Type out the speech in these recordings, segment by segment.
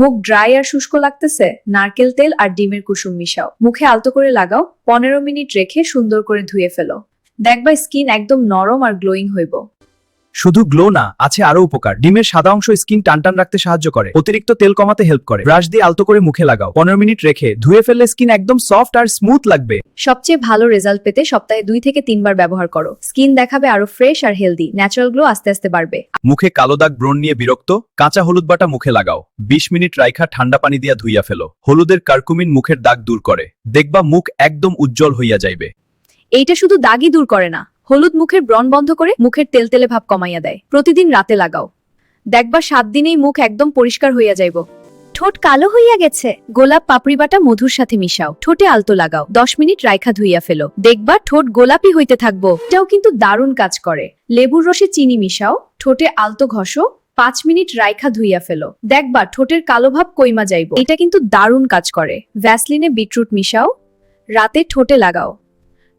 মুখ ড্রাই আর শুষ্ক লাগতেছে, নারকেল তেল আর ডিমের কুসুম মিশাও, মুখে আলতো করে লাগাও, 15 মিনিট রেখে সুন্দর করে ধুয়ে ফেলো। দেখবা স্কিন একদম নরম আর গ্লোয়িং হইব। শুধু গ্লো না, আছে আরো উপকার। ডিমের সাদা অংশ স্কিন টানটান রাখতে সাহায্য করে, অতিরিক্ত তেল কমাতে হেল্প করে। ব্রাশ দিয়ে আলতো করে মুখে লাগাও, 15 মিনিট রেখে ধুয়ে ফেললে স্কিন একদম সফট আর স্মুথ লাগবে। সবচেয়ে ভালো রেজাল্ট পেতে সপ্তাহে 2 থেকে 3 বার ব্যবহার করো। স্কিন দেখাবে আরো ফ্রেশ আর হেলদি, ন্যাচারাল গ্লো আস্তে আস্তে বাড়বে। মুখে কালো দাগ ব্রণ নিয়ে বিরক্ত? কাঁচা হলুদ বাটা মুখে লাগাও, 20 মিনিট রাইখা ঠান্ডা পানি দিয়া ধুইয়া ফেলো। হলুদের কার্কুমিন মুখের দাগ দূর করে, দেখবা মুখ একদম উজ্জ্বল হইয়া যাইবে। এইটা শুধু দাগই দূর করে না, হলুদ মুখের ব্রণ বন্ধ করে মুখের তেলতেলে ভাব কমাইয়া দেয়। প্রতিদিন রাতে লাগাও, দেখবা 7 দিনেই মুখ একদম পরিষ্কার হইয়া যাইব। ঠোঁট কালো হইয়া গেছে? গোলাপ পাপড়ি বাটা মধুর সাথে মিশাও, ঠোঁটে আলতো লাগাও, 10 মিনিট রাইখা ধুইয়া ফেলো, দেখবা ঠোঁট গোলাপি হইতে থাকবো। এটাও কিন্তু দারুণ কাজ করে। লেবুর রসে চিনি মিশাও, ঠোঁটে আলতো ঘষো, 5 মিনিট রাইখা ধুইয়া ফেলো, দেখবা ঠোঁটের কালো ভাব কইমা যাইব। এটা কিন্তু দারুণ কাজ করে। ভ্যাসলিনে বিটরুট মিশাও, রাতে ঠোঁটে লাগাও,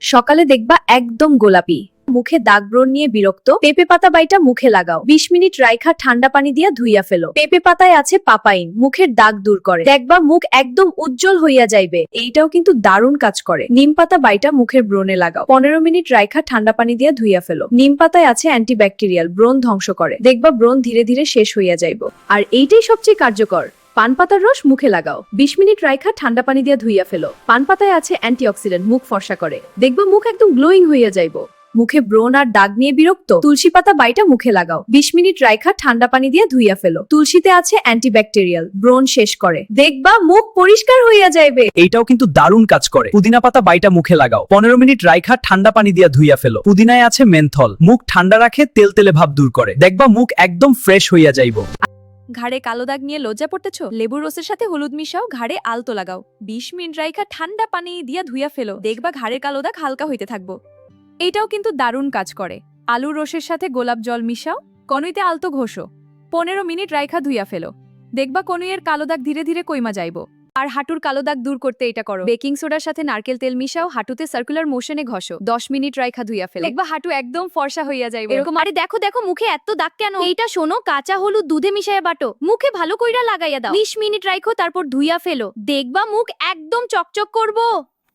সকালে দেখবা একদম গোলাপি। মুখে দাগ ব্রণ নিয়ে বিরক্ত? পেঁপে পাতা বাইটা মুখে লাগাও, 20 মিনিট রাইখা ঠান্ডা পানি দিয়া ধুইয়া ফেলো। পেঁপে পাতায় আছে পাপাইন, মুখের দাগ দূর করে, দেখবা মুখ একদম উজ্জ্বল হইয়া যাইবে। এইটাও কিন্তু দারুণ কাজ করে। নিম পাতা বাইটা মুখের ব্রণে লাগাও, 15 মিনিট রাইখা ঠান্ডা পানি দিয়া ধুইয়া ফেলো। নিম পাতায় আছে অ্যান্টিব্যাকটেরিয়াল, ব্রণ ধ্বংস করে, দেখবা ব্রণ ধীরে ধীরে শেষ হইয়া যাইব। আর এইটাই সবচেয়ে কার্যকর। পান পাতার রস মুখে লাগাও, 20 মিনিট রাইখা ঠান্ডা পানি দিয়া ধুইয়া ফেলো। পান পাতায় আছে অ্যান্টিঅক্সিডেন্ট, মুখ ফর্সা করে, দেখবা মুখ একদম গ্লোয়িং হইয়া যাইব। মুখে ব্রণ আর দাগ নিয়ে বিরক্ত? তুলসী পাতা বাইটা মুখে লাগাও, 20 মিনিট রাইখা ঠান্ডা পানি দিয়ে ধুইয়া ফেলো। তুলসীতে আছে অ্যান্টিব্যাকটেরিয়াল, ব্রণ শেষ করে, দেখবা মুখ পরিষ্কার হইয়া যাইবে। এইটাও কিন্তু দারুণ কাজ করে। পুদিনা পাতা বাইটা মুখে লাগাও, 15 মিনিট রাইখা ঠান্ডা পানি দিয়া ধুইয়া ফেলো। পুদিনায় আছে মেনথল, মুখ ঠান্ডা রাখে, তেলতেলে ভাব দূর করে, দেখবা মুখ একদম ফ্রেশ হইয়া যাইব। ঘাড়ে কালো দাগ নিয়ে লজ্জা পড়তেছো? লেবুর রসের সাথে হলুদ মিশাও, ঘাড়ে আলতো লাগাও, 20 মিনিট রাইখা ঠান্ডা পানি দিয়া ধুইয়া ফেলো, দেখবা ঘাড়ের কালো দাগ হালকা হইতে থাকবো। এইটাও কিন্তু দারুণ কাজ করে। আলুর রসের সাথে গোলাপ জল মিশাও, কনুইতে আলতো ঘষো, 15 মিনিট রাইখা ধুইয়া ফেলো, দেখবা কনুইয়ের কালো দাগ ধীরে ধীরে কইমা যাইব। আর হাঁটুর কালো দাগ দূর করতে এটা করো, বেকিং সোডার সাথে নারকেল তেল মিশাও, হাঁটুতে সার্কুলার মোশনে ঘষো, 10 মিনিট রাইখা ধুইয়া ফেলো, দেখবা হাঁটু একদম ফর্সা হইয়া যাইবে। এরকম আরে দেখো দেখো মুখে এত দাগ কেন? এইটা শোনো, কাঁচা হলুদ দুধে মিশাইয়া বাটো, মুখে ভালো কইরা লাগাইয়া দাও, 20 মিনিট রাইখো, তারপর ধুইয়া ফেলো, দেখবা মুখ একদম চকচক করবো।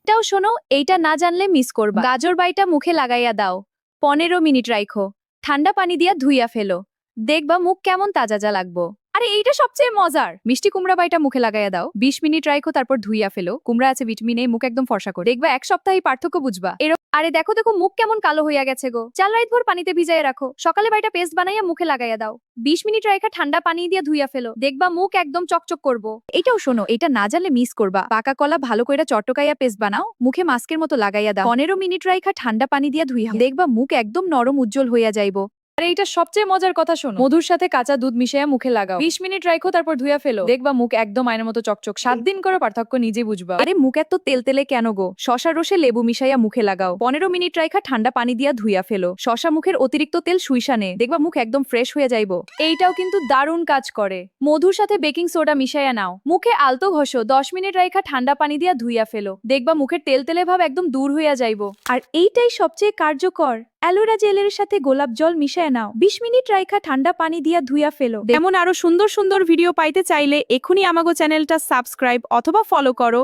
এটাও শোনো, এইটা না জানলে মিস করবা। গাজর বাইটা মুখে লাগাইয়া দাও, 15 মিনিট রাইখো, ঠান্ডা পানি দিয়া ধুইয়া ফেলো, দেখবা মুখ কেমন তাজা লাগবো। আরে এইটা সবচেয়ে মজার। মিষ্টি কুমড়া বাইটা মুখে লাগাইয়া দাও, 20 মিনিট রাইখো, তারপর ধুইয়া ফেলো। কুমড়া আছে ভিটামিন এ, মুখ একদম ফর্সা করে, দেখবা 1 সপ্তাহে পার্থক্য বুঝবা। আরে দেখো দেখো মুখ কেমন কালো হইয়া গেছে গো। 4 রাত ভর পানিতে ভিজাইয়া রাখো, সকালে বাইটা পেস্ট বানাইয়া মুখে লাগাইয়া দাও, 20 মিনিট রাইখা ঠান্ডা পানি দিয়া ধুইয়া ফেলো, দেখবা মুখ একদম চকচক করবো। এটাও শোনো, এটা না জানলে মিস করবা। পাকা কলা ভালো কইরা চটকাইয়া পেস্ট বানাও, মুখে মাস্কের মতো লাগাইয়া দাও, 15 মিনিট রাইখা ঠান্ডা পানি দিয়া ধুইয়া, দেখবা মুখ একদম নরম উজ্জ্বল হইয়া যাইবো। আরে এইটা সবচেয়ে মজার কথা শোনো, মধুর সাথে কাঁচা দুধ মিশাইয়া মুখে লাগাও, 20 মিনিট রাখো, তারপর ধুইয়া ফেলো, দেখবা মুখ একদম আয়নার মতো চকচক। 7 দিন করে পার্থক্য নিজে বুঝবা। আরে মুখ এত তেলতেলে কেন গো? শশার রসে লেবু মিশাইয়া মুখে লাগাও, 15 মিনিট রাখা ঠান্ডা পানি দিয়া ধুইয়া ফেলো। শশা মুখের অতিরিক্ত তেল শুইসা নে, দেখবা মুখ একদম ফ্রেশ হয়ে যাইবো। এইটাও কিন্তু দারুণ কাজ করে। মধুর সাথে বেকিং সোডা মিশাইয়া নাও, মুখে আলতো ঘষো, 10 মিনিট রাখা ঠান্ডা পানি দিয়া ধুইয়া ফেলো, দেখবা মুখের তেলতেলে ভাব একদম দূর হইয়া যাইবো। আর এইটাই সবচেয়ে কার্যকর। অ্যালোভেরা জেলের সাথে গোলাপ জল মিশায় নাও, 20 মিনিট রাইখা ঠান্ডা পানি দিয়া ধুইয়া ফেলো। এমন আরো সুন্দর সুন্দর ভিডিও পাইতে চাইলে এখনই আমাগো চ্যানেলটা সাবস্ক্রাইব অথবা ফলো করো।